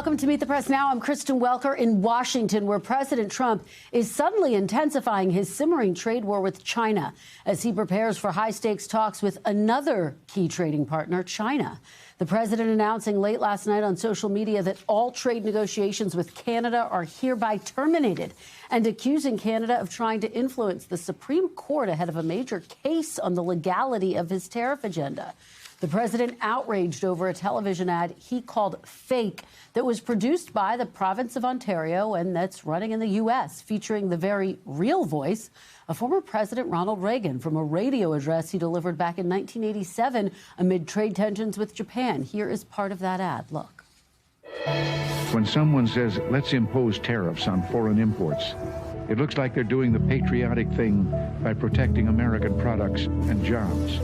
Welcome to Meet the Press Now. I'm Kristen Welker in Washington, where President Trump is suddenly intensifying his simmering trade war with China as he prepares for high-stakes talks with another key trading partner, China. The president announcing late last night on social media that all trade negotiations with Canada are hereby terminated and accusing Canada of trying to influence the Supreme Court ahead of a major case on the legality of his tariff agenda. The president outraged over a television ad he called fake that was produced by the province of Ontario and that's running in the U.S., featuring the very real voice of former President Ronald Reagan from a radio address he delivered back in 1987 amid trade tensions with Japan. Here is part of that ad. Look. When someone says, let's impose tariffs on foreign imports, it looks like they're doing the patriotic thing by protecting American products and jobs.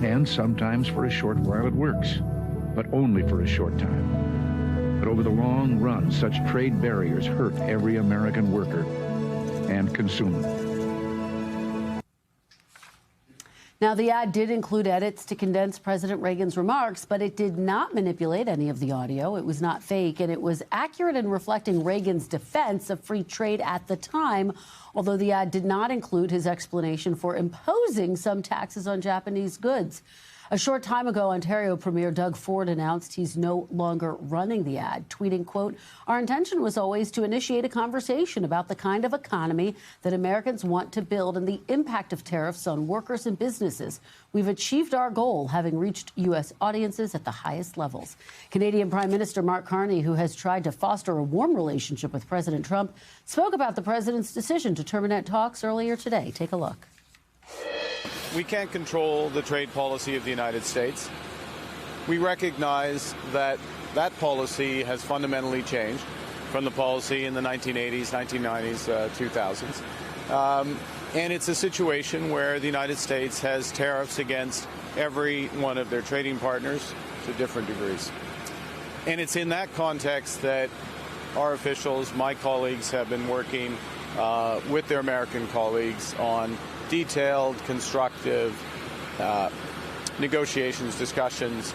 And sometimes for a short while it works, but only for a short time. But over the long run, such trade barriers hurt every American worker and consumer. Now, the ad did include edits to condense President Reagan's remarks, but it did not manipulate any of the audio. It was not fake, and it was accurate in reflecting Reagan's defense of free trade at the time, although the ad did not include his explanation for imposing some taxes on Japanese goods. A short time ago, Ontario Premier Doug Ford announced he's no longer running the ad, tweeting, quote, "Our intention was always to initiate a conversation about the kind of economy that Americans want to build and the impact of tariffs on workers and businesses. We've achieved our goal, having reached U.S. audiences at the highest levels." Canadian Prime Minister Mark Carney, who has tried to foster a warm relationship with President Trump, spoke about the president's decision to terminate talks earlier today. Take a look. We can't control the trade policy of the United States. We recognize that that policy has fundamentally changed from the policy in the 1980s, 1990s, 2000s. And it's a situation where the United States has tariffs against every one of their trading partners to different degrees. And it's in that context that our officials, my colleagues, have been working with their American colleagues on detailed, constructive negotiations, discussions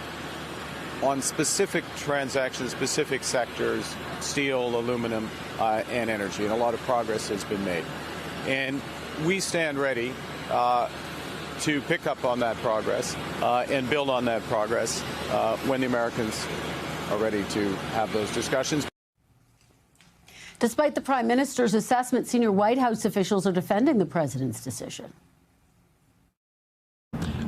on specific transactions, specific sectors, steel, aluminum, and energy. And a lot of progress has been made. And we stand ready to pick up on that progress and build on that progress when the Americans are ready to have those discussions. Despite the prime minister's assessment, senior White House officials are defending the president's decision.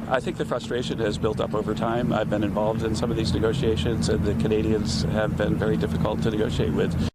I think the frustration has built up over time. I've been involved in some of these negotiations, and the Canadians have been very difficult to negotiate with.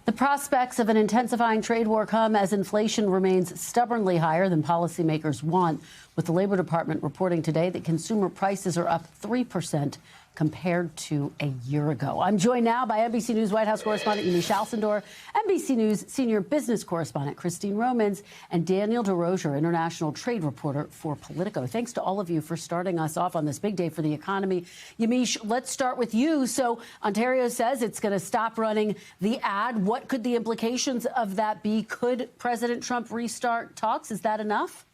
The prospects of an intensifying trade war come as inflation remains stubbornly higher than policymakers want, with the Labor Department reporting today that consumer prices are up 3% compared to a year ago. I'm joined now by NBC News White House correspondent Yamiche Alcindor, NBC News senior business correspondent Christine Romans, and Daniel DeRozier, international trade reporter for Politico. Thanks to all of you for starting us off on this big day for the economy. Yamiche, let's start with you. So Ontario says it's going to stop running the ad. What could the implications of that be? Could President Trump restart talks? Is that enough?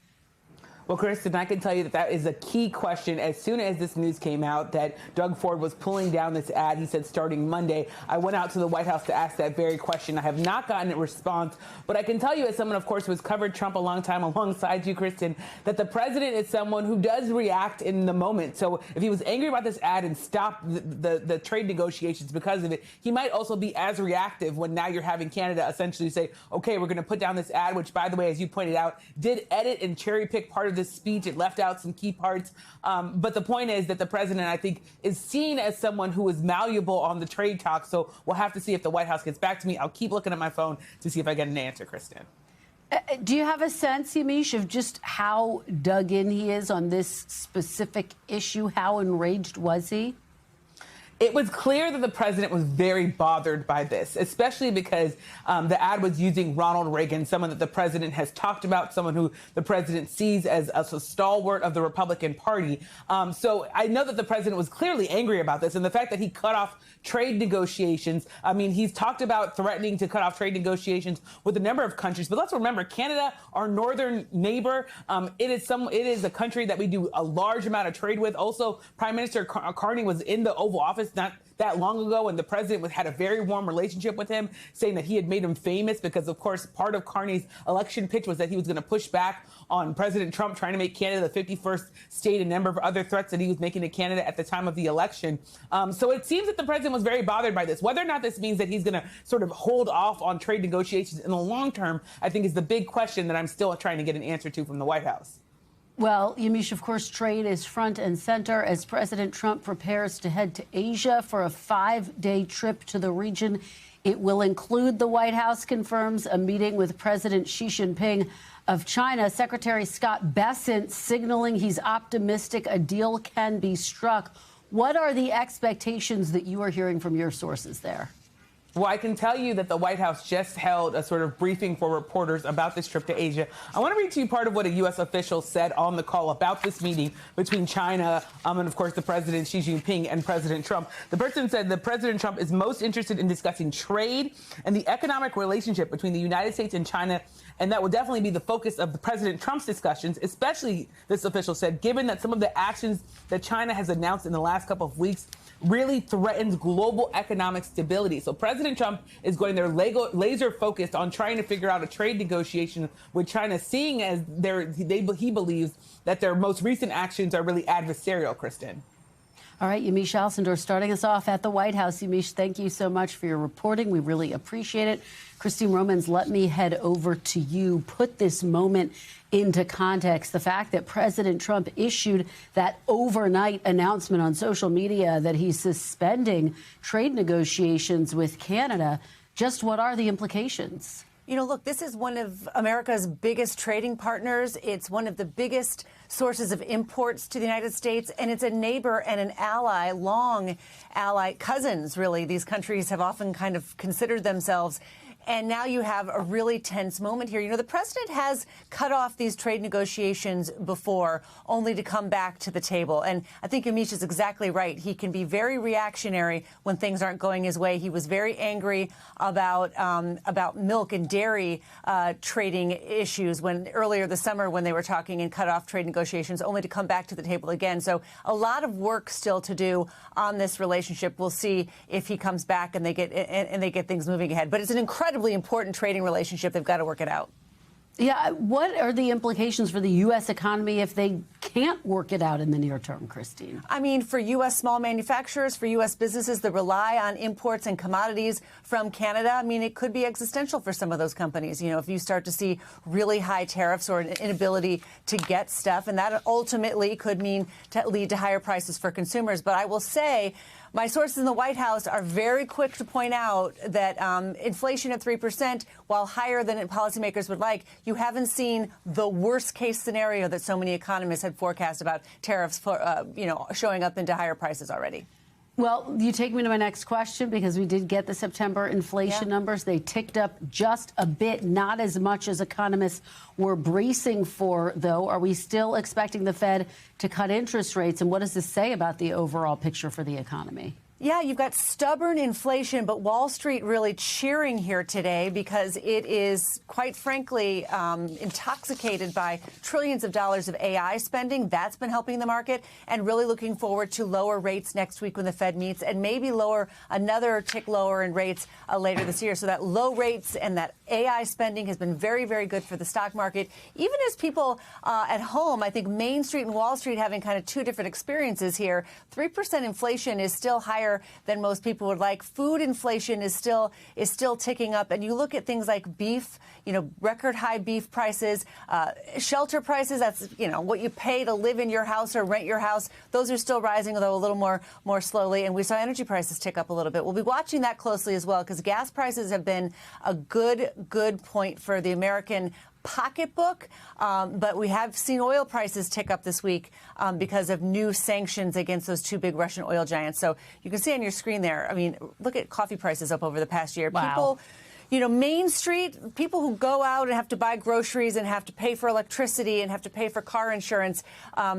Well, Kristen, I can tell you that that is a key question. As soon as this news came out that Doug Ford was pulling down this ad, he said starting Monday, I went out to the White House to ask that very question. I have not gotten a response, but I can tell you as someone, of course, who has covered Trump a long time alongside you, Kristen, that the president is someone who does react in the moment. So if he was angry about this ad and stopped the trade negotiations because of it, he might also be as reactive when now you're having Canada essentially say, okay, we're going to put down this ad, which, by the way, as you pointed out, did edit and cherry pick part of this speech. It left out some key parts. But the point is that the president, I think, is seen as someone who is malleable on the trade talk. So we'll have to see if the White House gets back to me. I'll keep looking at my phone to see if I get an answer, Kristen. Do you have a sense, Yamiche, of just how dug in he is on this specific issue? How enraged was he? It was clear that the president was very bothered by this, especially because the ad was using Ronald Reagan, someone that the president has talked about, someone who the president sees as a stalwart of the Republican Party. So I know that the president was clearly angry about this, and the fact that he cut off trade negotiations. I mean, he's talked about threatening to cut off trade negotiations with a number of countries. But let's remember, Canada, our northern neighbor, it is a country that we do a large amount of trade with. Also, Prime Minister Carney was in the Oval Office not that long ago, and the president had a very warm relationship with him, saying that he had made him famous because, of course, part of Carney's election pitch was that he was going to push back on President Trump trying to make Canada the 51st state, and a number of other threats that he was making to Canada at the time of the election. So it seems that the president was very bothered by this. Whether or not this means that he's going to sort of hold off on trade negotiations in the long term, I think is the big question that I'm still trying to get an answer to from the White House. Well, Yamiche, of course, trade is front and center as President Trump prepares to head to Asia for a 5-day trip to the region. It will include, the White House confirms, a meeting with President Xi Jinping of China. Secretary Scott Bessent signaling he's optimistic a deal can be struck. What are the expectations that you are hearing from your sources there? Well, I can tell you that the White House just held a sort of briefing for reporters about this trip to Asia. I want to read to you part of what a U.S. official said on the call about this meeting between China and, of course, the President Xi Jinping and President Trump. The person said that President Trump is most interested in discussing trade and the economic relationship between the United States and China, and that will definitely be the focus of the President Trump's discussions, especially, this official said, given that some of the actions that China has announced in the last couple of weeks really threatens global economic stability. So President Trump is going there laser focused on trying to figure out a trade negotiation with China, seeing as he believes that their most recent actions are really adversarial, Kristen. All right, Yamiche Alcindor starting us off at the White House. Yamiche, thank you so much for your reporting. We really appreciate it. Christine Romans, let me head over to you. Put this moment into context. The fact that President Trump issued that overnight announcement on social media that he's suspending trade negotiations with Canada, just what are the implications? You know, look, this is one of America's biggest trading partners. It's one of the biggest sources of imports to the United States, and it's a neighbor and an ally, long ally, cousins, really. These countries have often kind of considered themselves. And now you have a really tense moment here. You know, the president has cut off these trade negotiations before, only to come back to the table. And I think Yamiche is exactly right. He can be very reactionary when things aren't going his way. He was very angry about milk and dairy trading issues earlier this summer when they were talking and cut off trade negotiations, only to come back to the table again. So a lot of work still to do on this relationship. We'll see if he comes back and they get things moving ahead. But it's an incredibly important trading relationship. They've got to work it out. Yeah. What are the implications for the U.S. economy if they can't work it out in the near term, Christine? I mean, for U.S. small manufacturers, for U.S. businesses that rely on imports and commodities from Canada, I mean, it could be existential for some of those companies. You know, if you start to see really high tariffs or an inability to get stuff, and that ultimately could mean to lead to higher prices for consumers. But I will say, my sources in the White House are very quick to point out that inflation at 3%, while higher than policymakers would like, you haven't seen the worst case scenario that so many economists had forecast about tariffs, showing up into higher prices already. Well, you take me to my next question, because we did get the September inflation numbers. They ticked up just a bit, not as much as economists were bracing for, though. Are we still expecting the Fed to cut interest rates? And what does this say about the overall picture for the economy? Yeah, you've got stubborn inflation, but Wall Street really cheering here today because it is, quite frankly, intoxicated by trillions of dollars of AI spending. That's been helping the market, and really looking forward to lower rates next week when the Fed meets, and maybe another tick lower in rates later this year. So that low rates and that AI spending has been very, very good for the stock market. Even as people at home, I think Main Street and Wall Street having kind of two different experiences here. 3% inflation is still higher than most people would like. Food inflation is still ticking up, and you look at things like beef, record high beef prices, shelter prices. That's what you pay to live in your house or rent your house. Those are still rising, although a little more slowly. And we saw energy prices tick up a little bit. We'll be watching that closely as well, because gas prices have been a good point for the American pocketbook, but we have seen oil prices tick up this week because of new sanctions against those two big Russian oil giants. So you can see on your screen there, I mean, look at coffee prices up over the past year. Wow. People, Main Street, people who go out and have to buy groceries and have to pay for electricity and have to pay for car insurance,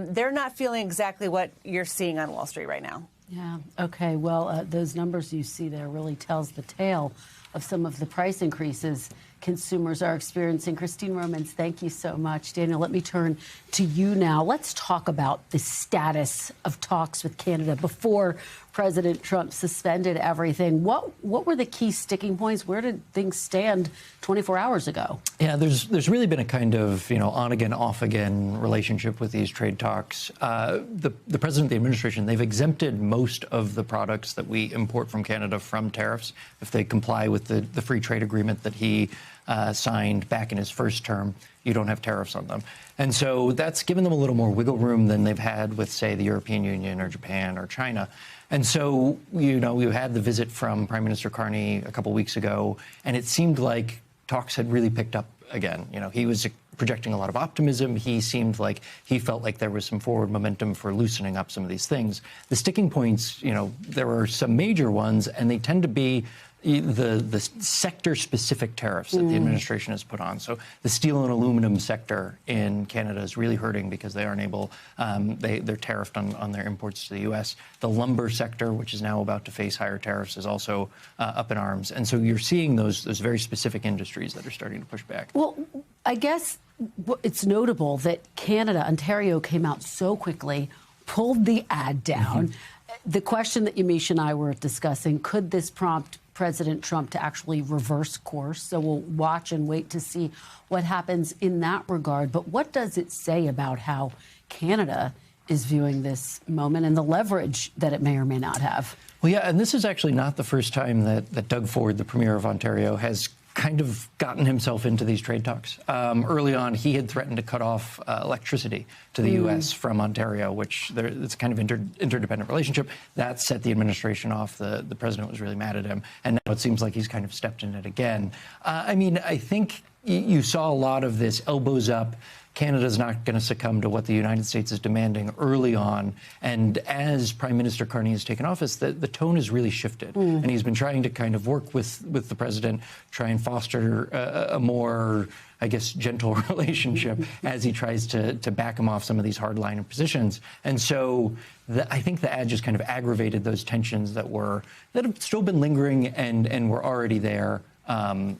they're not feeling exactly what you're seeing on Wall Street right now. Yeah. Okay. Well, those numbers you see there really tells the tale of some of the price increases consumers are experiencing. Christine Romans, thank you so much. Daniel, let me turn to you now. Let's talk about the status of talks with Canada before President Trump suspended everything. What were the key sticking points? Where did things stand 24 hours ago? Yeah, there's really been a kind of, on again, off again relationship with these trade talks. The president, the administration, they've exempted most of the products that we import from Canada from tariffs if they comply with the free trade agreement that he signed back in his first term. You don't have tariffs on them. And so that's given them a little more wiggle room than they've had with, say, the European Union or Japan or China. And so, we had the visit from Prime Minister Carney a couple weeks ago, and it seemed like talks had really picked up again. He was projecting a lot of optimism. He seemed like he felt like there was some forward momentum for loosening up some of these things. The sticking points, there are some major ones, and they tend to be the sector-specific tariffs that the administration has put on. So the steel and aluminum sector in Canada is really hurting because they aren't able, they're tariffed on their imports to the U.S. The lumber sector, which is now about to face higher tariffs, is also up in arms. And so you're seeing those very specific industries that are starting to push back. Well, I guess it's notable that Canada, Ontario, came out so quickly, pulled the ad down. The question that Yamiche and I were discussing, could this prompt President Trump to actually reverse course? So we'll watch and wait to see what happens in that regard. But what does it say about how Canada is viewing this moment and the leverage that it may or may not have? Well, yeah, and this is actually not the first time that Doug Ford, the Premier of Ontario, has kind of gotten himself into these trade talks. Early on, he had threatened to cut off electricity to the U.S. from Ontario, which it's kind of interdependent relationship. That set the administration off. The president was really mad at him. And now it seems like he's kind of stepped in it again. I think you saw a lot of this elbows up. Canada's not going to succumb to what the United States is demanding early on. And as Prime Minister Carney has taken office, the tone has really shifted. And he's been trying to kind of work with the president, try and foster a more, I guess, gentle relationship as he tries to back him off some of these hardline positions. And so I think the ad just kind of aggravated those tensions that have still been lingering and were already there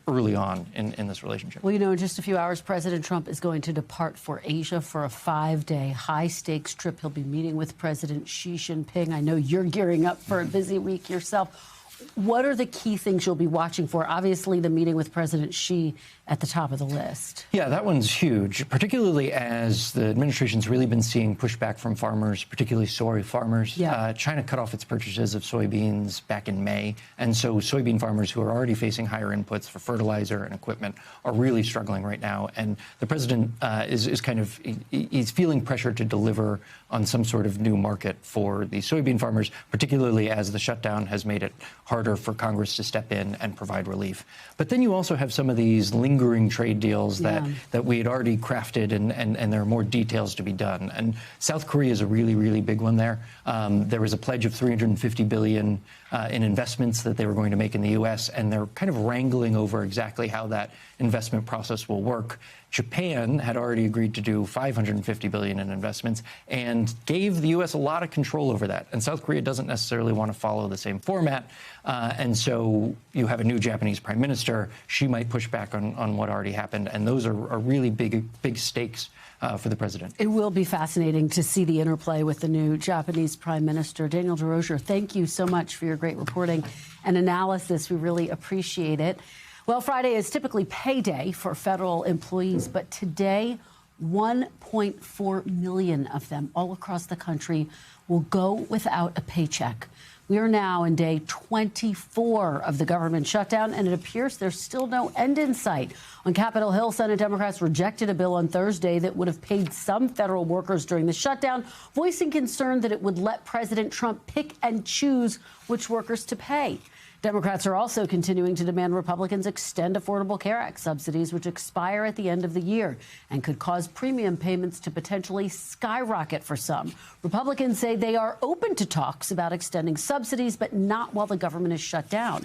early on in this relationship. Well, in just a few hours, President Trump is going to depart for Asia for a 5-day high-stakes trip. He'll be meeting with President Xi Jinping. I know you're gearing up for a busy week yourself. What are the key things you'll be watching for? Obviously, the meeting with President Xi at the top of the list. Yeah, that one's huge, particularly as the administration's really been seeing pushback from farmers, particularly soy farmers. Yeah. China cut off its purchases of soybeans back in May, and so soybean farmers who are already facing higher inputs for fertilizer and equipment are really struggling right now. And the president he's feeling pressure to deliver on some sort of new market for the soybean farmers, particularly as the shutdown has made it harder for Congress to step in and provide relief. But then you also have some of these lingering trade deals that we had already crafted, and there are more details to be done. And South Korea is a really, really big one there. There was a pledge of $350 billion in investments that they were going to make in the U.S., and they're kind of wrangling over exactly how that investment process will work. Japan had already agreed to do $550 billion in investments and gave the U.S. a lot of control over that. And South Korea doesn't necessarily want to follow the same format. And so you have a new Japanese prime minister. She might push back on what already happened. And those are really big stakes for the president. It will be fascinating to see the interplay with the new Japanese prime minister. Daniel DeRosier, thank you so much for your great reporting and analysis. We really appreciate it. Well, Friday is typically payday for federal employees, but today, 1.4 million of them all across the country will go without a paycheck. We are now in day 24 of the government shutdown, and it appears there's still no end in sight. On Capitol Hill, Senate Democrats rejected a bill on Thursday that would have paid some federal workers during the shutdown, voicing concern that it would let President Trump pick and choose which workers to pay. Democrats are also continuing to demand Republicans extend Affordable Care Act subsidies, which expire at the end of the year and could cause premium payments to potentially skyrocket for some. Republicans say they are open to talks about extending subsidies, but not while the government is shut down.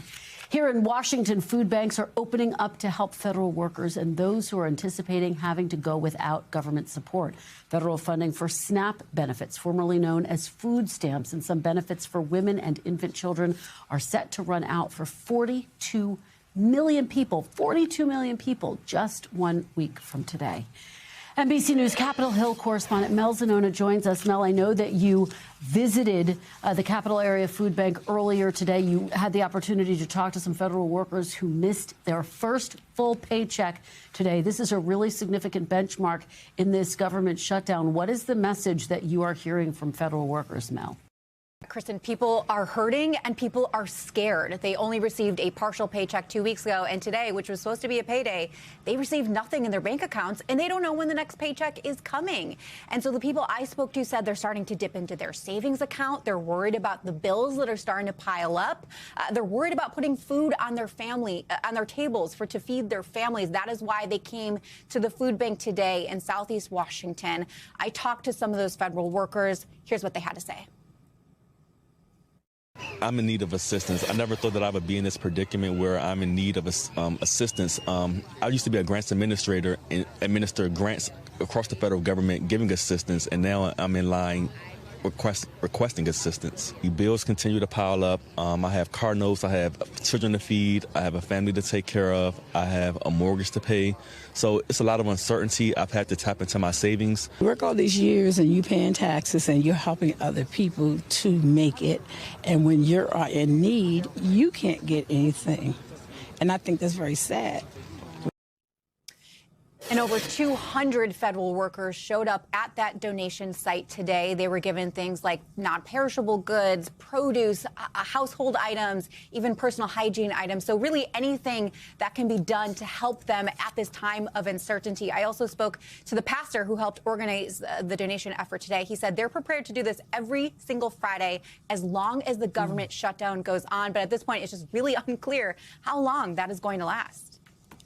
Here in Washington, food banks are opening up to help federal workers and those who are anticipating having to go without government support. Federal funding for SNAP benefits, formerly known as food stamps, and some benefits for women and infant children are set to run out for 42 million people, 42 million people, just 1 week from today. NBC News Capitol Hill correspondent Mel Zanona joins us. Mel, I know that you visited the Capitol Area Food Bank earlier today. You had the opportunity to talk to some federal workers who missed their first full paycheck today. This is a really significant benchmark in this government shutdown. What is the message that you are hearing from federal workers, Mel? Kristen, people are hurting and people are scared. They only received a partial paycheck 2 weeks ago, and today, which was supposed to be a payday, they received nothing in their bank accounts, and they don't know when the next paycheck is coming. And so the people I spoke to said they're starting to dip into their savings account. They're worried about the bills that are starting to pile up. They're worried about putting food on their on their tables to feed their families. That is why they came to the food bank today in Southeast Washington. I talked to some of those federal workers. Here's what they had to say. I'm in need of assistance. I never thought that I would be in this predicament where I'm in need of assistance. I used to be a grants administrator and administer grants across the federal government, giving assistance, and now I'm in line requesting assistance. The bills continue to pile up. I have car notes, I have children to feed, I have a family to take care of, I have a mortgage to pay. So it's a lot of uncertainty. I've had to tap into my savings. You work all these years and you paying taxes and you're helping other people to make it. And when you're in need, you can't get anything. And I think that's very sad. And over 200 federal workers showed up at that donation site today. They were given things like non-perishable goods, produce, household items, even personal hygiene items. So really anything that can be done to help them at this time of uncertainty. I also spoke to the pastor who helped organize the donation effort today. He said they're prepared to do this every single Friday as long as the government shutdown goes on. But at this point, it's just really unclear how long that is going to last.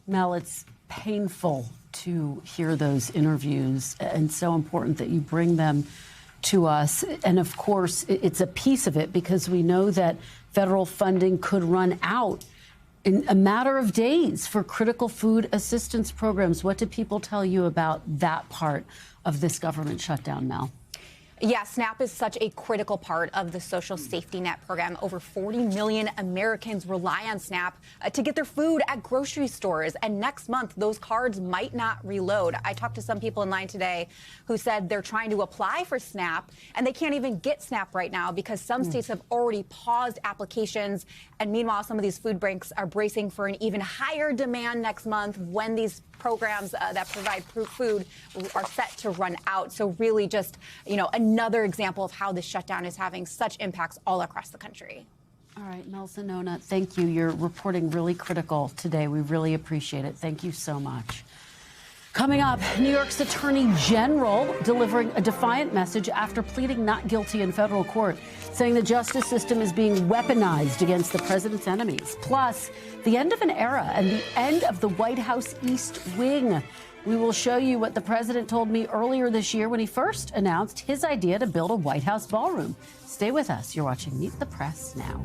Mel, it's painful to hear those interviews, and so important that you bring them to us. And of course, it's a piece of it because we know that federal funding could run out in a matter of days for critical food assistance programs. What do people tell you about that part of this government shutdown, Mel? Yeah, SNAP is such a critical part of the social safety net program. Over 40 million Americans rely on SNAP to get their food at grocery stores. And next month, those cards might not reload. I talked to some people in line today who said they're trying to apply for SNAP and they can't even get SNAP right now because some states have already paused applications. And meanwhile, some of these food banks are bracing for an even higher demand next month when these programs that provide food are set to run out. So really just, another example of how this shutdown is having such impacts all across the country. All right, Mel Zanona, thank you. You're reporting really critical today. We really appreciate it. Thank you so much. Coming up, New York's Attorney General delivering a defiant message after pleading not guilty in federal court, saying the justice system is being weaponized against the president's enemies. Plus, the end of an era and the end of the White House East Wing. We will show you what the president told me earlier this year when he first announced his idea to build a White House ballroom. Stay with us. You're watching Meet the Press now.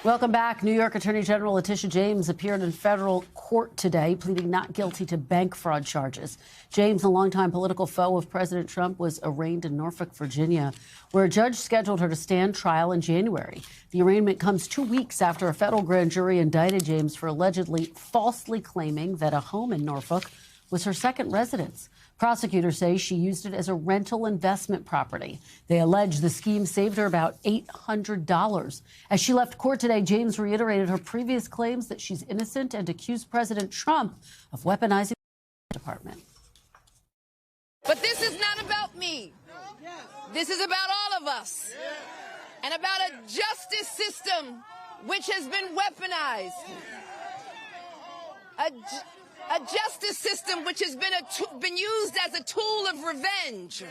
Welcome back. New York Attorney General Letitia James appeared in federal court today, pleading not guilty to bank fraud charges. James, a longtime political foe of President Trump, was arraigned in Norfolk, Virginia, where a judge scheduled her to stand trial in January. The arraignment comes 2 weeks after a federal grand jury indicted James for allegedly falsely claiming that a home in Norfolk was her second residence. Prosecutors say she used it as a rental investment property. They allege the scheme saved her about $800. As she left court today, James reiterated her previous claims that she's innocent and accused President Trump of weaponizing the department. But this is not about me. This is about all of us. And about a justice system which has been weaponized. A justice system which has been used as a tool of revenge.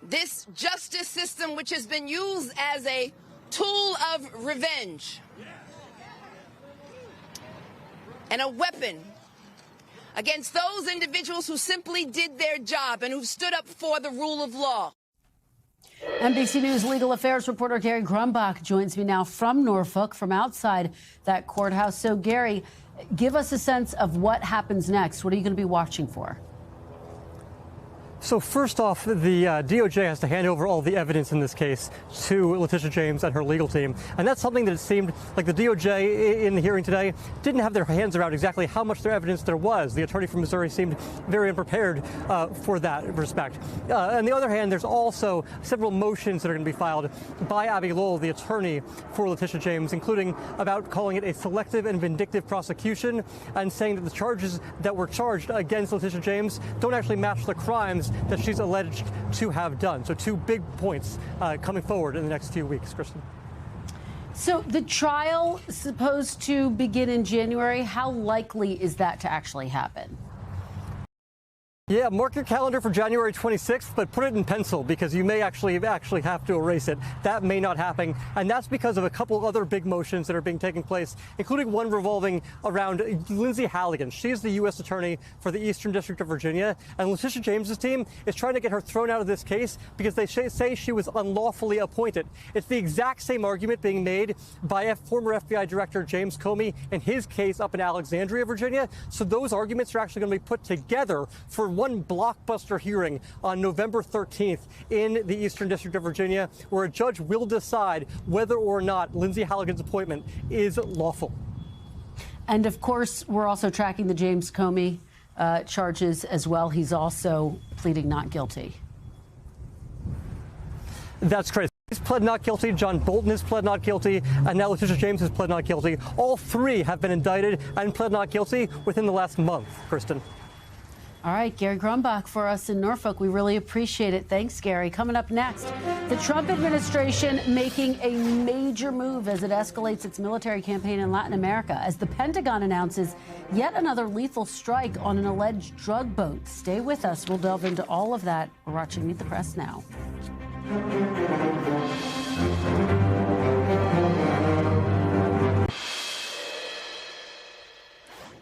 This justice system which has been used as a tool of revenge and a weapon against those individuals who simply did their job and who stood up for the rule of law. NBC News legal affairs reporter Gary Grumbach joins me now from Norfolk, from outside that courthouse. So, Gary, give us a sense of what happens next. What are you going to be watching for? So first off, the DOJ has to hand over all the evidence in this case to Letitia James and her legal team. And that's something that it seemed like the DOJ in the hearing today didn't have their hands around exactly how much their evidence there was. The attorney from Missouri seemed very unprepared for that respect. On the other hand, there's also several motions that are going to be filed by Abby Lowell, the attorney for Letitia James, including about calling it a selective and vindictive prosecution and saying that the charges that were charged against Letitia James don't actually match the crimes that she's alleged to have done. So two big points coming forward in the next few weeks, Kristen. So the trial is supposed to begin in January. How likely is that to actually happen? Yeah, mark your calendar for January 26th, but put it in pencil because you may actually have to erase it. That may not happen, and that's because of a couple other big motions that are being taken place, including one revolving around Lindsay Halligan. She's the U.S. attorney for the Eastern District of Virginia, and Letitia James's team is trying to get her thrown out of this case because they say she was unlawfully appointed. It's the exact same argument being made by former FBI Director James Comey in his case up in Alexandria, Virginia. So those arguments are actually going to be put together for one blockbuster hearing on November 13th in the Eastern District of Virginia, where a judge will decide whether or not Lindsay Halligan's appointment is lawful. And of course, we're also tracking the James Comey charges as well. He's also pleading not guilty. That's correct. He's pled not guilty. John Bolton has pled not guilty, and now Letitia James has pled not guilty. All three have been indicted and pled not guilty within the last month, Kristen. All right, Gary Grumbach for us in Norfolk. We really appreciate it. Thanks, Gary. Coming up next, the Trump administration making a major move as it escalates its military campaign in Latin America, as the Pentagon announces yet another lethal strike on an alleged drug boat. Stay with us. We'll delve into all of that. We're watching Meet the Press now.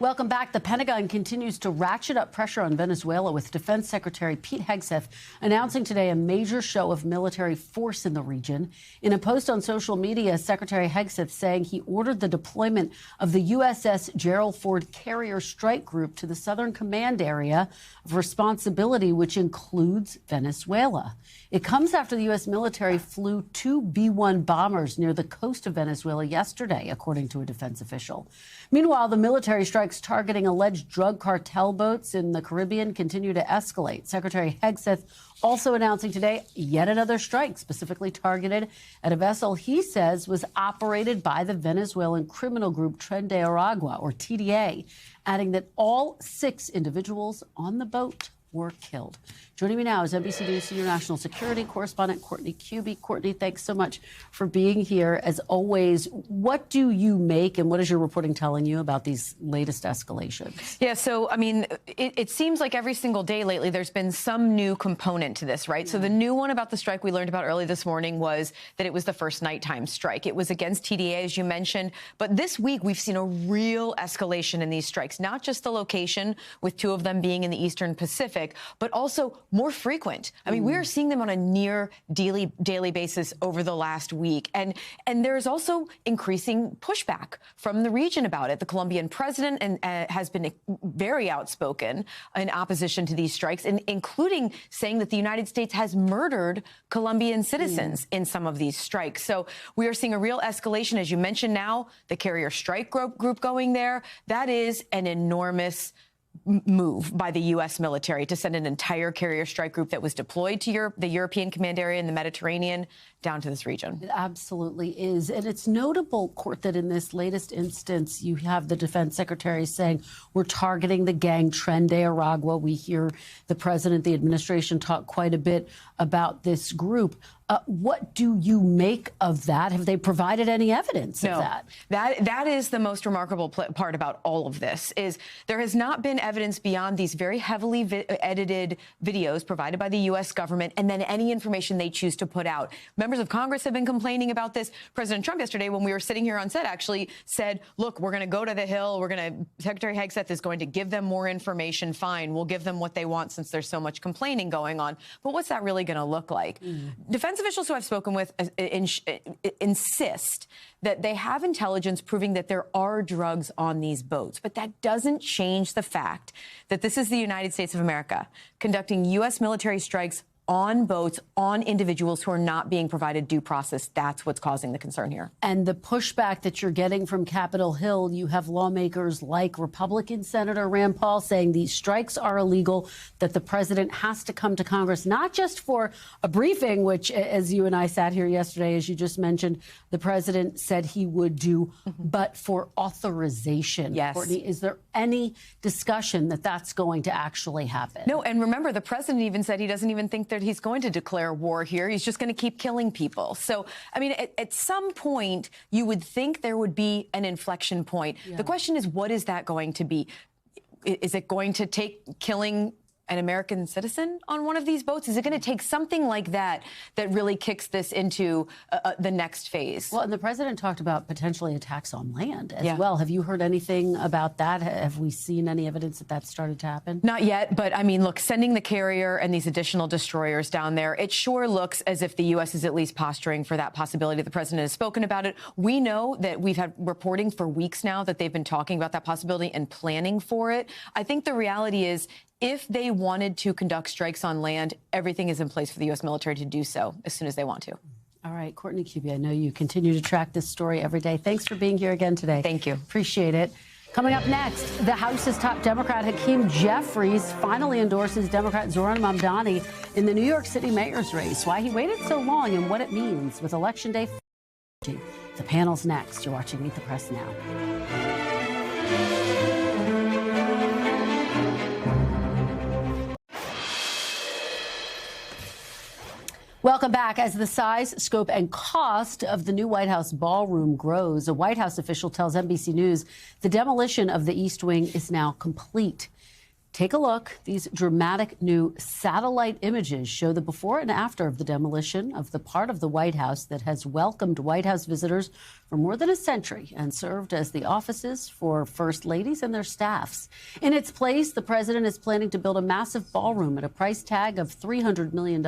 Welcome back. The Pentagon continues to ratchet up pressure on Venezuela, with Defense Secretary Pete Hegseth announcing today a major show of military force in the region. In a post on social media, Secretary Hegseth saying he ordered the deployment of the USS Gerald Ford Carrier Strike Group to the Southern Command area of responsibility, which includes Venezuela. It comes after the U.S. military flew two B-1 bombers near the coast of Venezuela yesterday, according to a defense official. Meanwhile, the military strikes targeting alleged drug cartel boats in the Caribbean continue to escalate. Secretary Hegseth also announcing today yet another strike specifically targeted at a vessel he says was operated by the Venezuelan criminal group Tren de Aragua, or TDA, adding that all 6 individuals on the boat were killed. Joining me now is NBC News senior national security correspondent Courtney Kube. Courtney, thanks so much for being here. As always, what do you make and what is your reporting telling you about these latest escalations? Yeah, so, I mean, it seems like every single day lately there's been some new component to this, right? So the new one about the strike we learned about early this morning was that it was the first nighttime strike. It was against TDA, as you mentioned. But this week we've seen a real escalation in these strikes, not just the location, with 2 of them being in the Eastern Pacific, but also more frequent. I mean, we are seeing them on a near daily basis over the last week. And there's also increasing pushback from the region about it. The Colombian president has been very outspoken in opposition to these strikes, including saying that the United States has murdered Colombian citizens in some of these strikes. So we are seeing a real escalation. As you mentioned now, the Carrier Strike Group going there. That is an enormous move by the U.S. military to send an entire carrier strike group that was deployed to the European command area in the Mediterranean down to this region. It absolutely is. And it's notable, Court, that in this latest instance, you have the defense secretary saying we're targeting the gang Tren de Aragua. We hear the president, the administration talk quite a bit about this group. What do you make of that? Have they provided any evidence of that? That is the most remarkable part about all of this, is there has not been evidence beyond these very heavily edited videos provided by the U.S. government and then any information they choose to put out. Members of Congress have been complaining about this. President Trump yesterday, when we were sitting here on set, actually said, look, we're going to go to the Hill. Secretary Hegseth is going to give them more information. Fine. We'll give them what they want since there's so much complaining going on. But what's that really going to look like? Defense officials who I've spoken with insist that they have intelligence proving that there are drugs on these boats. But that doesn't change the fact fact that this is the United States of America conducting U.S. military strikes on boats, on individuals who are not being provided due process. That's what's causing the concern here. And the pushback that you're getting from Capitol Hill, you have lawmakers like Republican Senator Rand Paul saying these strikes are illegal, that the president has to come to Congress, not just for a briefing, which, as you and I sat here yesterday, as you just mentioned, the president said he would do, but for authorization. Yes. Courtney, is there any discussion that that's going to actually happen? No, and remember, the president even said he doesn't even think that he's going to declare war here. He's just going to keep killing people. So, I mean, at some point, you would think there would be an inflection point. Yeah. The question is, what is that going to be? Is it going to take killing an American citizen on one of these boats? Is it going to take something like that that really kicks this into the next phase? Well, and the president talked about potentially attacks on land as well. Have you heard anything about that? Have we seen any evidence that that's started to happen? Not yet, but I mean, look, sending the carrier and these additional destroyers down there, it sure looks as if the U.S. is at least posturing for that possibility. The president has spoken about it. We know that we've had reporting for weeks now that they've been talking about that possibility and planning for it. I think the reality is, if they wanted to conduct strikes on land, everything is in place for the U.S. military to do so as soon as they want to. All right, Courtney Kube, I know you continue to track this story every day. Thanks for being here again today. Thank you. Appreciate it. Coming up next, the House's top Democrat, Hakeem Jeffries, finally endorses Democrat Zohran Mamdani in the New York City mayor's race. Why he waited so long and what it means with Election Day. The panel's next. You're watching Meet the Press now. Welcome back. As the size, scope, and cost of the new White House ballroom grows, a White House official tells NBC News the demolition of the East Wing is now complete. Take a look. These dramatic new satellite images show the before and after of the demolition of the part of the White House that has welcomed White House visitors for more than a century and served as the offices for first ladies and their staffs. In its place, the president is planning to build a massive ballroom at a price tag of $300 million.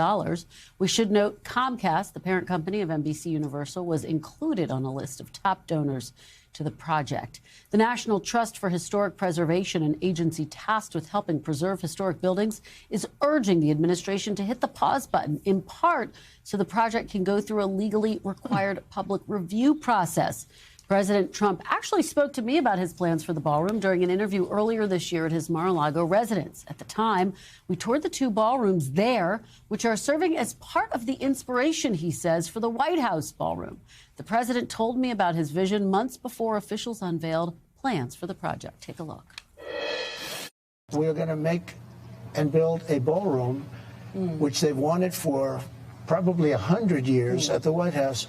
We should note Comcast, the parent company of NBC Universal, was included on a list of top donors to the project. The National Trust for Historic Preservation, an agency tasked with helping preserve historic buildings, is urging the administration to hit the pause button, in part so the project can go through a legally required public review process. President Trump actually spoke to me about his plans for the ballroom during an interview earlier this year at his Mar-a-Lago residence. At the time, we toured the two ballrooms there, which are serving as part of the inspiration, he says, for the White House ballroom. The president told me about his vision months before officials unveiled plans for the project. Take a look. We're going to make and build a ballroom, which they've wanted for probably 100 years at the White House.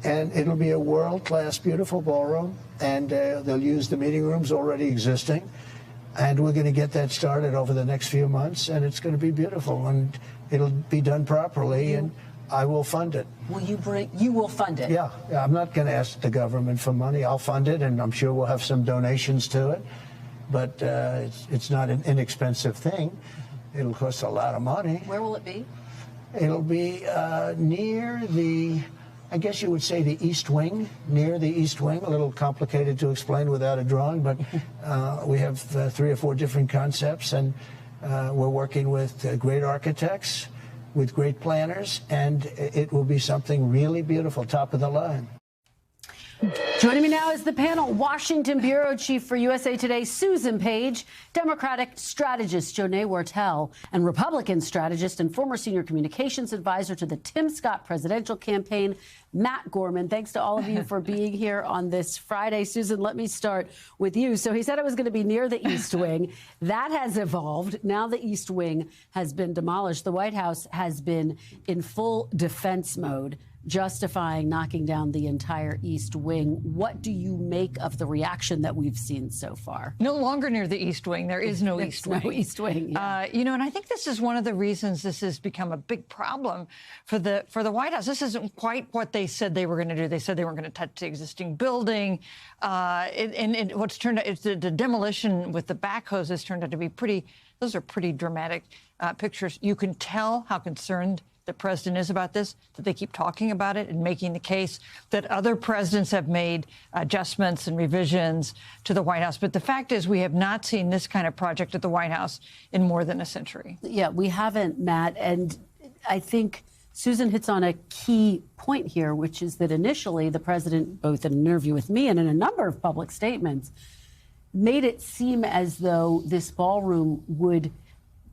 And it'll be a world-class, beautiful ballroom, and they'll use the meeting rooms already existing. And we're going to get that started over the next few months, and it's going to be beautiful, and it'll be done properly, and I will fund it. You will fund it? Yeah, I'm not going to ask the government for money. I'll fund it, and I'm sure we'll have some donations to it. But it's not an inexpensive thing. It'll cost a lot of money. Where will it be? It'll be near the, I guess you would say, the East Wing, near the East Wing. A little complicated to explain without a drawing, but we have 3 or 4 different concepts, and we're working with great architects, with great planners, and it will be something really beautiful, top of the line. Joining me now is the panel, Washington Bureau Chief for USA Today, Susan Page, Democratic strategist Joné Wartell, and Republican strategist and former senior communications advisor to the Tim Scott presidential campaign, Matt Gorman. Thanks to all of you for being here on this Friday. Susan, let me start with you. So he said it was going to be near the East Wing. That has evolved. Now the East Wing has been demolished. The White House has been in full defense mode, justifying knocking down the entire East Wing. What do you make of the reaction that we've seen so far? No longer near the East Wing. There is no East Wing. No East Wing. Yeah. You know, and I think this is one of the reasons this has become a big problem for the White House. This isn't quite what they said they were going to do. They said they weren't going to touch the existing building. And what's turned out is the demolition with the backhoes has turned out to be those are pretty dramatic pictures. You can tell how concerned the president is about this, that they keep talking about it and making the case that other presidents have made adjustments and revisions to the White House. But the fact is, we have not seen this kind of project at the White House in more than a century. Yeah, we haven't, Matt. And I think Susan hits on a key point here, which is that initially the president, both in an interview with me and in a number of public statements, made it seem as though this ballroom would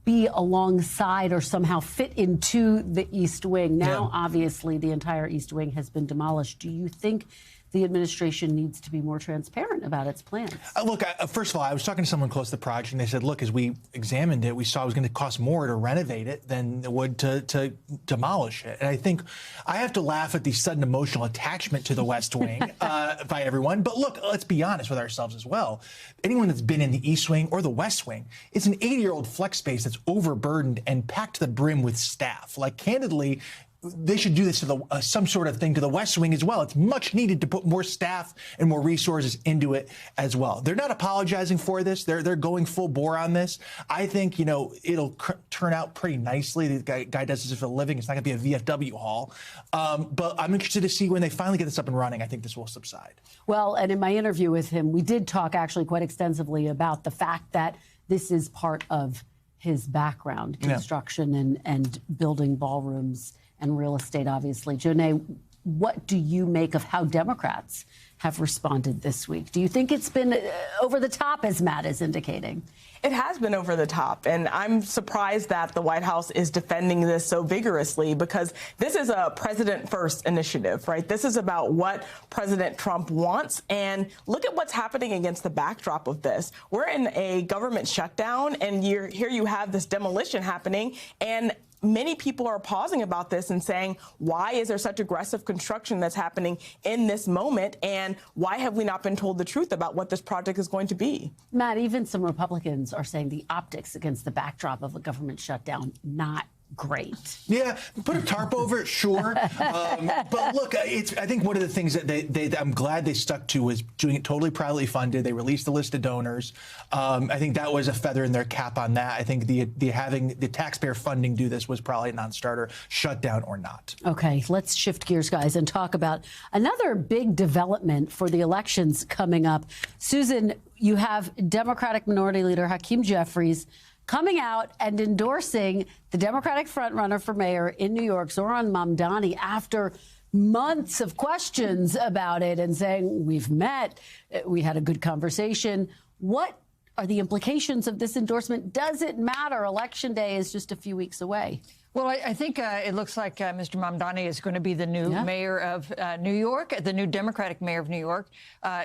be alongside or somehow fit into the East Wing. Now, obviously, the entire East Wing has been demolished. Do you think the administration needs to be more transparent about its plans? Look, first of all, I was talking to someone close to the project, and they said, look, as we examined it, we saw it was going to cost more to renovate it than it would to demolish it. And I think I have to laugh at the sudden emotional attachment to the West Wing by everyone. But look, let's be honest with ourselves as well. Anyone that's been in the East Wing or the West Wing, it's an 80-year-old flex space that's overburdened and packed to the brim with staff. Like, candidly, they should do this to the some sort of thing to the West Wing as well. It's much needed to put more staff and more resources into it as well. They're not apologizing for this. They're going full bore on this. I think, it'll turn out pretty nicely. The guy does this for a living. It's not going to be a VFW hall. But I'm interested to see when they finally get this up and running. I think this will subside. Well, and in my interview with him, we did talk actually quite extensively about the fact that this is part of his background, construction and building ballrooms and real estate, obviously. Joné, what do you make of how Democrats have responded this week? Do you think it's been over the top, as Matt is indicating? It has been over the top, and I'm surprised that the White House is defending this so vigorously, because this is a president-first initiative, right? This is about what President Trump wants, and look at what's happening against the backdrop of this. We're in a government shutdown, and here you have this demolition happening, and many people are pausing about this and saying, why is there such aggressive construction that's happening in this moment? And why have we not been told the truth about what this project is going to be? Matt, even some Republicans are saying the optics against the backdrop of a government shutdown, not great. Yeah, put a tarp over it, sure. But look, I think one of the things that I'm glad they stuck to was doing it totally privately funded. They released a list of donors. I think that was a feather in their cap on that. I think the having the taxpayer funding do this was probably a non-starter, shutdown or not. Okay, let's shift gears, guys, and talk about another big development for the elections coming up. Susan, you have Democratic Minority Leader Hakeem Jeffries coming out and endorsing the Democratic frontrunner for mayor in New York, Zohran Mamdani, after months of questions about it and saying, we've met, we had a good conversation. What are the implications of this endorsement? Does it matter? Election day is just a few weeks away. Well, I think it looks like Mr. Mamdani is going to be the new mayor of New York, the new Democratic mayor of New York.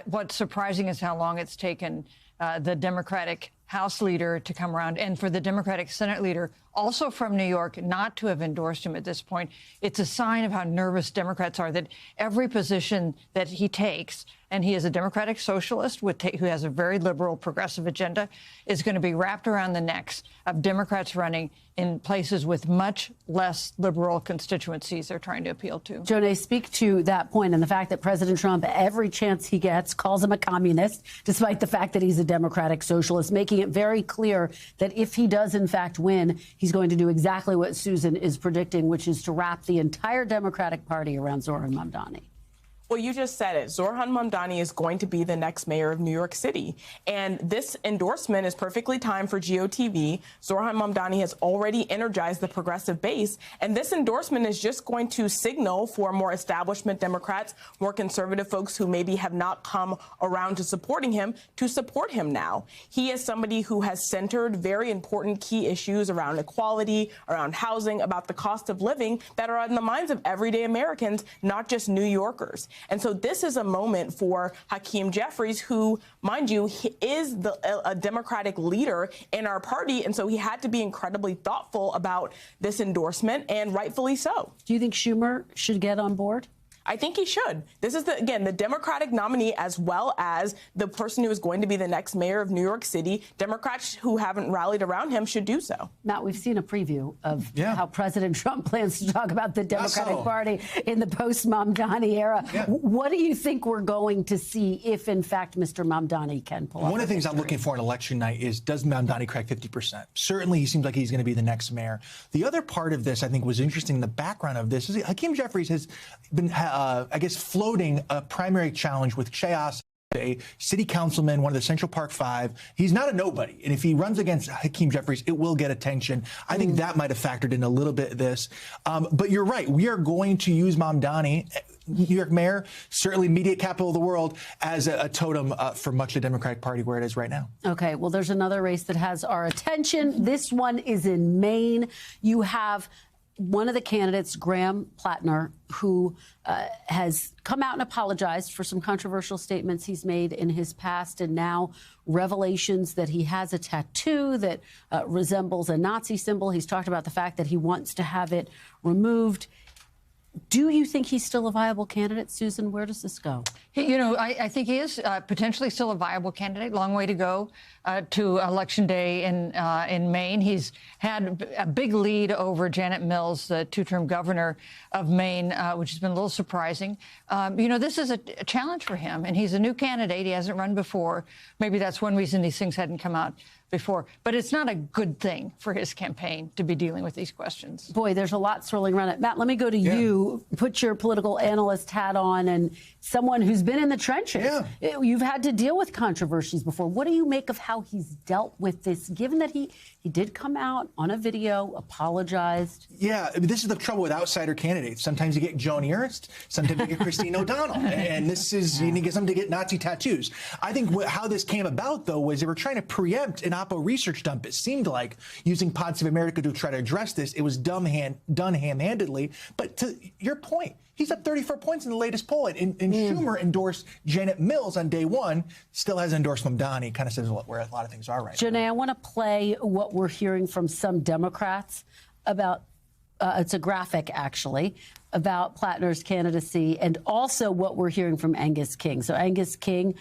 What's surprising is how long it's taken the Democratic House leader to come around, and for the Democratic Senate leader, also from New York, not to have endorsed him at this point. It's a sign of how nervous Democrats are that every position that he takes, and he is a Democratic socialist who has a very liberal, progressive agenda, is going to be wrapped around the necks of Democrats running in places with much less liberal constituencies they're trying to appeal to. Joné, speak to that point and the fact that President Trump, every chance he gets, calls him a communist, despite the fact that he's a Democratic socialist, making it very clear that if he does, in fact, win, he's going to do exactly what Susan is predicting, which is to wrap the entire Democratic Party around Zohran Mamdani. Well, you just said it. Zohran Mamdani is going to be the next mayor of New York City. And this endorsement is perfectly timed for GOTV. Zohran Mamdani has already energized the progressive base. And this endorsement is just going to signal for more establishment Democrats, more conservative folks who maybe have not come around to supporting him, to support him now. He is somebody who has centered very important key issues around equality, around housing, about the cost of living that are on the minds of everyday Americans, not just New Yorkers. And so this is a moment for Hakeem Jeffries, who, mind you, is a Democratic leader in our party. And so he had to be incredibly thoughtful about this endorsement, and rightfully so. Do you think Schumer should get on board? I think he should. This is, again, the Democratic nominee as well as the person who is going to be the next mayor of New York City. Democrats who haven't rallied around him should do so. Matt, we've seen a preview of how President Trump plans to talk about the Democratic Party in the post-Mamdani era. What do you think we're going to see if, in fact, Mr. Mamdani can pull off? One of the things I'm looking for on election night is, does Mamdani crack 50%? Certainly, he seems like he's going to be the next mayor. The other part of this I think was interesting. The background of this is Hakeem Jeffries has been, I guess, floating a primary challenge with Chayas, a city councilman, one of the Central Park Five. He's not a nobody. And if he runs against Hakeem Jeffries, it will get attention. I think that might have factored in a little bit of this. But you're right. We are going to use Mamdani, New York mayor, certainly media capital of the world, as a totem for much of the Democratic Party where it is right now. Okay, well, there's another race that has our attention. This one is in Maine. You have one of the candidates, Graham Plattner, who has come out and apologized for some controversial statements he's made in his past, and now revelations that he has a tattoo that resembles a Nazi symbol. He's talked about the fact that he wants to have it removed. Do you think he's still a viable candidate, Susan? Where does this go? You know, I think he is potentially still a viable candidate. Long way to go to Election Day in Maine. He's had a big lead over Janet Mills, the two-term governor of Maine, which has been a little surprising. You know, this is a challenge for him, and he's a new candidate. He hasn't run before. Maybe that's one reason these things hadn't come out before. But it's not a good thing for his campaign to be dealing with these questions. Boy, there's a lot swirling around it. Matt, let me go to you. Put your political analyst hat on, and someone who's been in the trenches. You've had to deal with controversies before. What do you make of how he's dealt with this, given that he did come out on a video, apologized? Yeah, I mean, this is the trouble with outsider candidates. Sometimes you get Joan Ernst, sometimes you get Christine O'Donnell, and this is, you get somebody to get Nazi tattoos. I think how this came about, though, was they were trying to preempt an Oppo research dump, it seemed like, using Pods of America to try to address this. It was done ham-handedly. But to your point, he's up 34 points in the latest poll. And Schumer endorsed Janet Mills on day one, still has endorsed Mamdani. Kind of says where a lot of things are right now. Janae, I want to play what we're hearing from some Democrats about, it's a graphic, actually, about Plattner's candidacy, and also what we're hearing from Angus King. So Angus King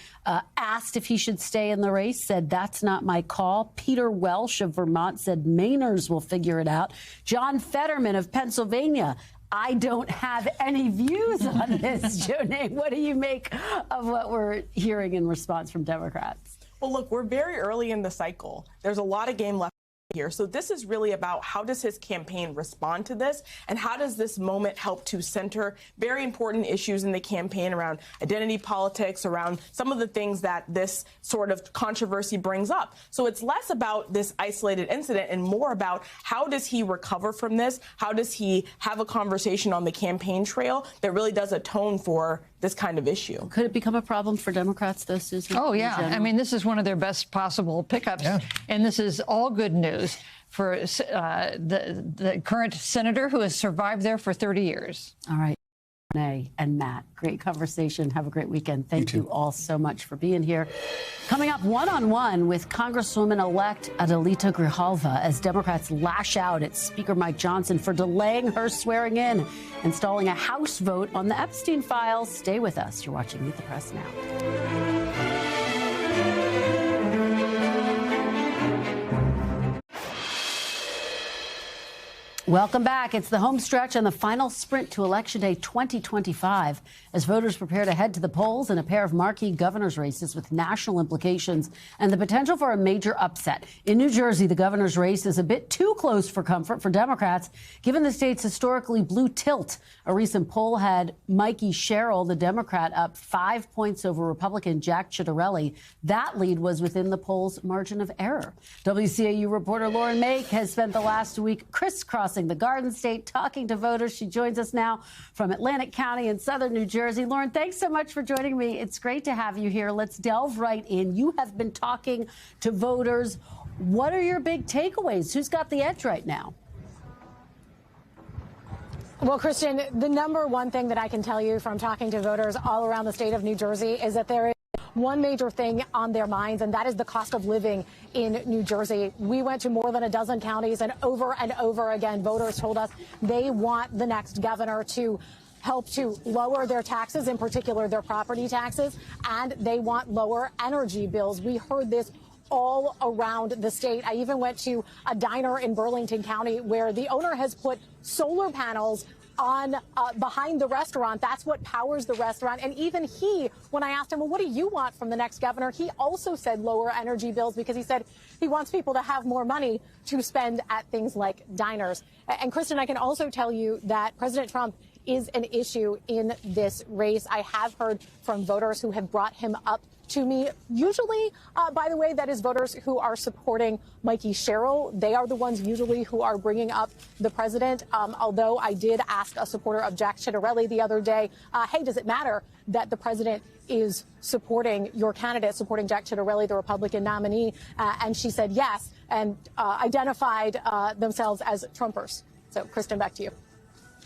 asked if he should stay in the race, said, that's not my call. Peter Welsh of Vermont said, Mainers will figure it out. John Fetterman of Pennsylvania, I don't have any views on this. Janae, what do you make of what we're hearing in response from Democrats? Well, look, we're very early in the cycle. There's a lot of game left here. So this is really about how does his campaign respond to this, and how does this moment help to center very important issues in the campaign around identity politics, around some of the things that this sort of controversy brings up. So it's less about this isolated incident and more about how does he recover from this? How does he have a conversation on the campaign trail that really does atone for this kind of issue? Could it become a problem for Democrats, though, Susan? Oh, yeah. I mean, this is one of their best possible pickups. And this is all good news for the current senator who has survived there for 30 years. All right. Renee and Matt, great conversation. Have a great weekend. Thank you all so much for being here. Coming up, one-on-one with Congresswoman-elect Adelita Grijalva as Democrats lash out at Speaker Mike Johnson for delaying her swearing in, installing a House vote on the Epstein files. Stay with us. You're watching Meet the Press Now. Welcome back. It's the home stretch and the final sprint to Election Day 2025 as voters prepare to head to the polls in a pair of marquee governor's races with national implications and the potential for a major upset. In New Jersey, the governor's race is a bit too close for comfort for Democrats, given the state's historically blue tilt. A recent poll had Mikey Sherrill, the Democrat, up 5 points over Republican Jack Ciattarelli. That lead was within the poll's margin of error. WCAU reporter Lauren Make has spent the last week crisscrossing the Garden State, talking to voters. She joins us now from Atlantic County in southern New Jersey. Lauren, thanks so much for joining me. It's great to have you here. Let's delve right in. You have been talking to voters. What are your big takeaways? Who's got the edge right now? Well, Christian, the number one thing that I can tell you from talking to voters all around the state of New Jersey is that there is one major thing on their minds, and that is the cost of living in New Jersey. We went to more than a dozen counties, and over again, voters told us they want the next governor to help to lower their taxes, in particular their property taxes, and they want lower energy bills. We heard this all around the state. I even went to a diner in Burlington County where the owner has put solar panels on behind the restaurant. That's what powers the restaurant. And even he, when I asked him, well, what do you want from the next governor? He also said lower energy bills, because he said he wants people to have more money to spend at things like diners. And Kristen, I can also tell you that President Trump is an issue in this race. I have heard from voters who have brought him up to me. Usually, by the way, that is voters who are supporting Mikey Sherrill. They are the ones usually who are bringing up the president. Although I did ask a supporter of Jack Ciattarelli the other day, hey, does it matter that the president is supporting your candidate, supporting Jack Ciattarelli, the Republican nominee? And she said yes, and identified themselves as Trumpers. So, Kristen, back to you.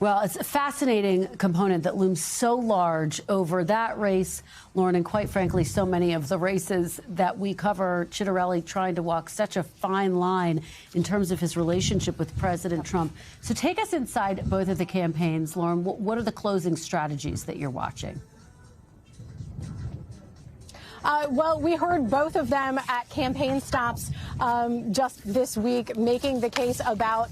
Well, it's a fascinating component that looms so large over that race, Lauren, and quite frankly, so many of the races that we cover. Ciattarelli trying to walk such a fine line in terms of his relationship with President Trump. So take us inside both of the campaigns, Lauren. What are the closing strategies that you're watching? Well, we heard both of them at campaign stops just this week, making the case about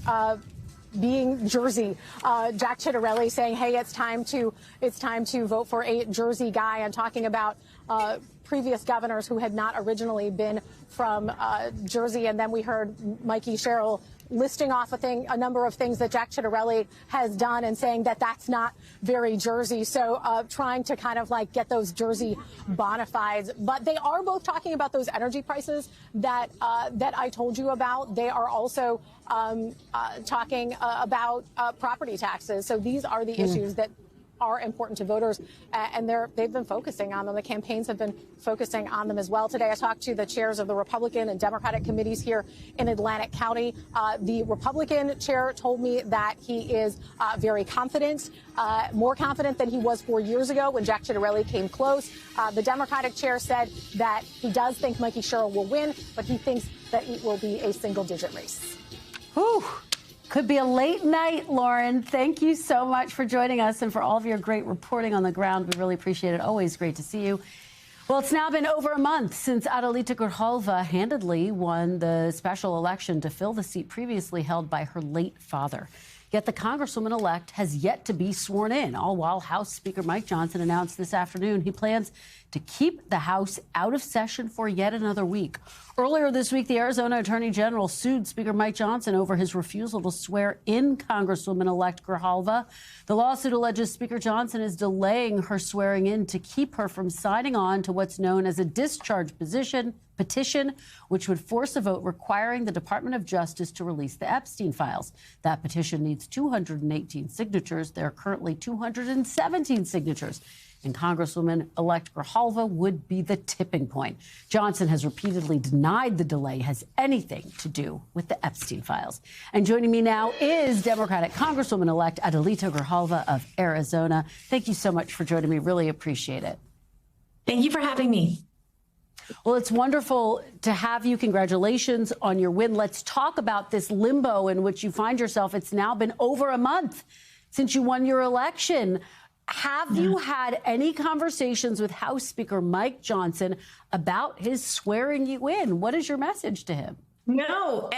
being Jersey. Jack Ciattarelli saying, hey, it's time to vote for a Jersey guy, and talking about previous governors who had not originally been from Jersey. And then we heard Mikey Sherrill listing off a number of things that Jack Ciattarelli has done and saying that that's not very Jersey. So trying to kind of like get those Jersey bona fides. But they are both talking about those energy prices that I told you about. They are also talking about property taxes. So these are the issues that are important to voters, and they've been focusing on them. The campaigns have been focusing on them as well. Today, I talked to the chairs of the Republican and Democratic committees here in Atlantic County. The Republican chair told me that he is very confident, more confident than he was 4 years ago when Jack Ciattarelli came close. The Democratic chair said that he does think Mikey Sherrill will win, but he thinks that it will be a single-digit race. Whew. Could be a late night, Lauren. Thank you so much for joining us and for all of your great reporting on the ground. We really appreciate it. Always great to see you. Well, it's now been over a month since Adelita Grijalva handedly won the special election to fill the seat previously held by her late father. Yet the Congresswoman-elect has yet to be sworn in, all while House Speaker Mike Johnson announced this afternoon he plans to keep the House out of session for yet another week. Earlier this week, the Arizona Attorney General sued Speaker Mike Johnson over his refusal to swear in Congresswoman-elect Grijalva. The lawsuit alleges Speaker Johnson is delaying her swearing in to keep her from signing on to what's known as a discharge petition, which would force a vote requiring the Department of Justice to release the Epstein files. That petition needs 218 signatures. There are currently 217 signatures. And Congresswoman-elect Grijalva would be the tipping point. Johnson has repeatedly denied the delay has anything to do with the Epstein files. And joining me now is Democratic Congresswoman-elect Adelita Grijalva of Arizona. Thank you so much for joining me. Really appreciate it. Thank you for having me. Well, it's wonderful to have you. Congratulations on your win. Let's talk about this limbo in which you find yourself. It's now been over a month since you won your election. Have you had any conversations with House Speaker Mike Johnson about his swearing you in? What is your message to him? No,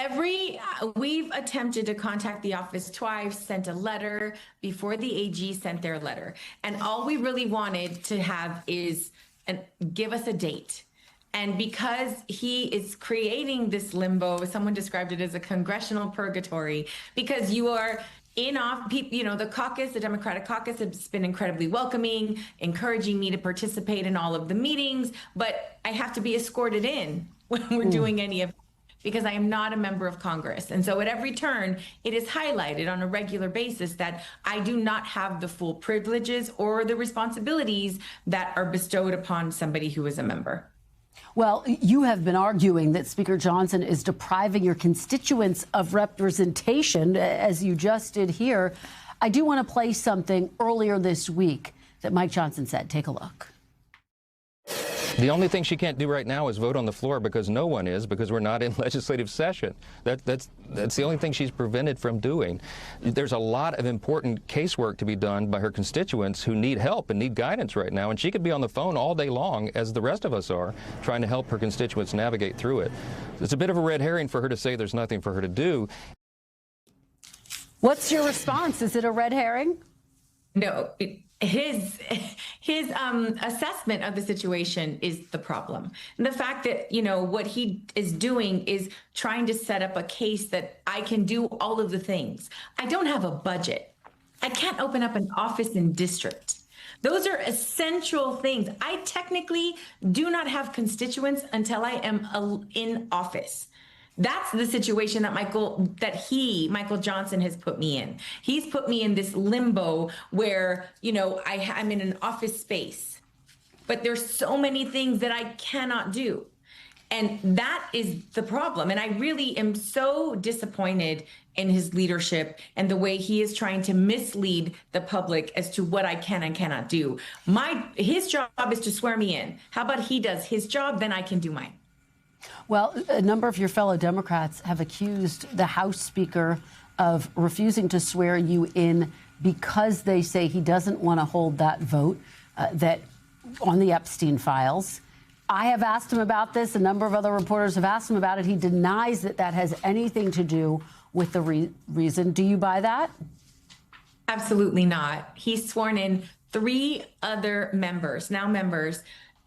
we've attempted to contact the office twice, sent a letter before the AG sent their letter. And all we really wanted to have is give us a date. And because he is creating this limbo, someone described it as a congressional purgatory, because you are the caucus, the Democratic caucus has been incredibly welcoming, encouraging me to participate in all of the meetings, but I have to be escorted in when we're doing any of it because I am not a member of Congress. And so at every turn, it is highlighted on a regular basis that I do not have the full privileges or the responsibilities that are bestowed upon somebody who is a member. Well, you have been arguing that Speaker Johnson is depriving your constituents of representation, as you just did here. I do want to play something earlier this week that Mike Johnson said. Take a look. The only thing she can't do right now is vote on the floor, because no one is, because we're not in legislative session. That's the only thing she's prevented from doing. There's a lot of important casework to be done by her constituents who need help and need guidance right now, and she could be on the phone all day long, as the rest of us are, trying to help her constituents navigate through it. It's a bit of a red herring for her to say there's nothing for her to do. What's your response? Is it a red herring? No, his assessment of the situation is the problem. And the fact that, what he is doing is trying to set up a case that I can do all of the things. I don't have a budget. I can't open up an office in district. Those are essential things. I technically do not have constituents until I am in office. That's the situation that Michael Johnson has put me in. He's put me in this limbo where, I'm in an office space, but there's so many things that I cannot do. And that is the problem. And I really am so disappointed in his leadership and the way he is trying to mislead the public as to what I can and cannot do. His job is to swear me in. How about he does his job, then I can do mine. Well, a number of your fellow Democrats have accused the House Speaker of refusing to swear you in because they say he doesn't want to hold that vote that on the Epstein files. I have asked him about this. A number of other reporters have asked him about it. He denies that that has anything to do with the reason. Do you buy that? Absolutely not. He's sworn in 3 other members,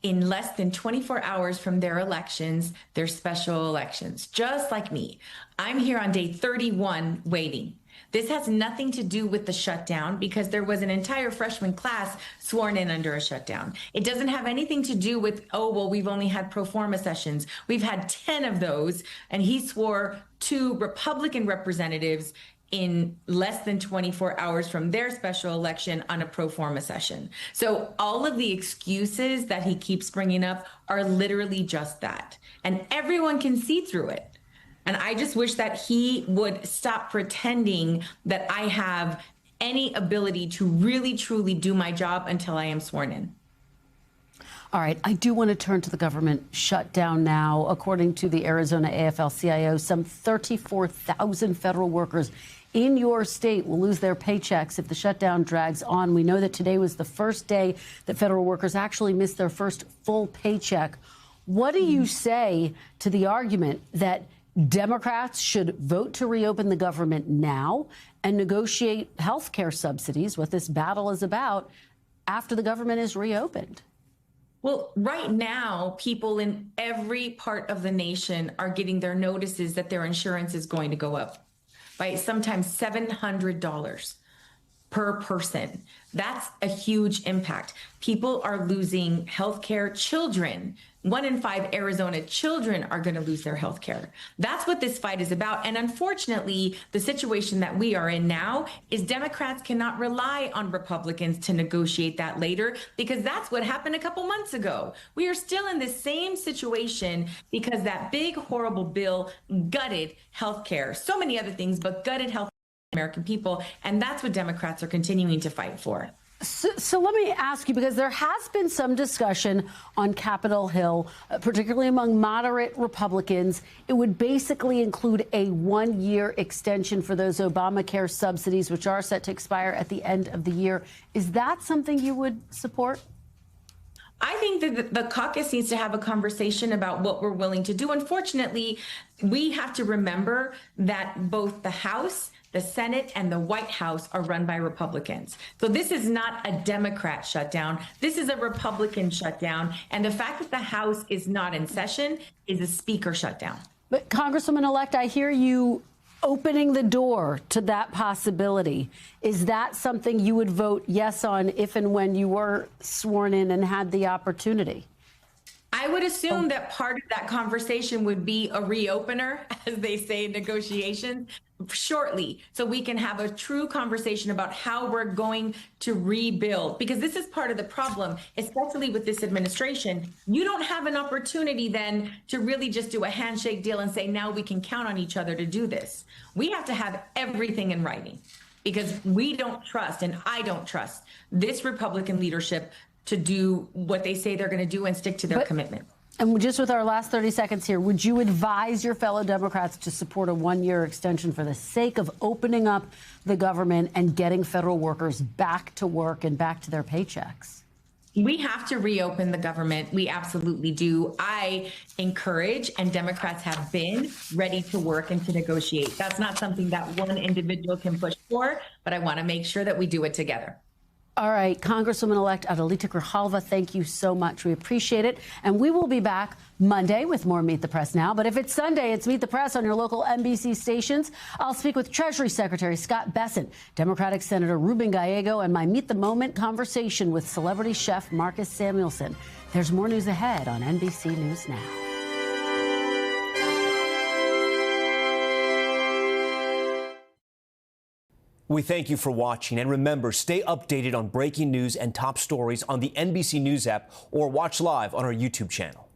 in less than 24 hours from their elections, their special elections, just like me. I'm here on day 31 waiting. This has nothing to do with the shutdown because there was an entire freshman class sworn in under a shutdown. It doesn't have anything to do with, we've only had pro forma sessions. We've had 10 of those, and he swore 2 Republican representatives in less than 24 hours from their special election on a pro forma session. So all of the excuses that he keeps bringing up are literally just that. And everyone can see through it. And I just wish that he would stop pretending that I have any ability to really, truly do my job until I am sworn in. All right, I do want to turn to the government shutdown now. According to the Arizona AFL-CIO, some 34,000 federal workers in your state will lose their paychecks if the shutdown drags on. We know that today was the first day that federal workers actually missed their first full paycheck. What do you say to the argument that Democrats should vote to reopen the government now and negotiate health care subsidies, what this battle is about, after the government is reopened? Well, right now, people in every part of the nation are getting their notices that their insurance is going to go up by sometimes $700 per person. That's a huge impact. People are losing health care. Children, 1 in 5 Arizona children are going to lose their health care. That's what this fight is about. And unfortunately, the situation that we are in now is Democrats cannot rely on Republicans to negotiate that later, because that's what happened a couple months ago. We are still in the same situation because that big, horrible bill gutted health care, so many other things, but gutted health care for American people. And that's what Democrats are continuing to fight for. So let me ask you, because there has been some discussion on Capitol Hill, particularly among moderate Republicans. It would basically include a 1-year extension for those Obamacare subsidies, which are set to expire at the end of the year. Is that something you would support? I think that the caucus needs to have a conversation about what we're willing to do. Unfortunately, we have to remember that both the House, the Senate, and the White House are run by Republicans. So this is not a Democrat shutdown. This is a Republican shutdown. And the fact that the House is not in session is a speaker shutdown. But Congresswoman-elect, I hear you opening the door to that possibility. Is that something you would vote yes on if and when you were sworn in and had the opportunity? I would assume that part of that conversation would be a reopener, as they say in negotiations, shortly, so we can have a true conversation about how we're going to rebuild. Because this is part of the problem, especially with this administration. You don't have an opportunity then to really just do a handshake deal and say, now we can count on each other to do this. We have to have everything in writing, because we don't trust, and I don't trust this Republican leadership to do what they say they're going to do and stick to their commitment. And just with our last 30 seconds here, would you advise your fellow Democrats to support a one-year extension for the sake of opening up the government and getting federal workers back to work and back to their paychecks? We have to reopen the government. We absolutely do. I encourage, and Democrats have been ready to work and to negotiate. That's not something that one individual can push for, but I want to make sure that we do it together. All right, Congresswoman-elect Adelita Grijalva, thank you so much. We appreciate it. And we will be back Monday with more Meet the Press Now. But if it's Sunday, it's Meet the Press on your local NBC stations. I'll speak with Treasury Secretary Scott Bessent, Democratic Senator Ruben Gallego, and my Meet the Moment conversation with celebrity chef Marcus Samuelsson. There's more news ahead on NBC News Now. We thank you for watching, and remember, stay updated on breaking news and top stories on the NBC News app or watch live on our YouTube channel.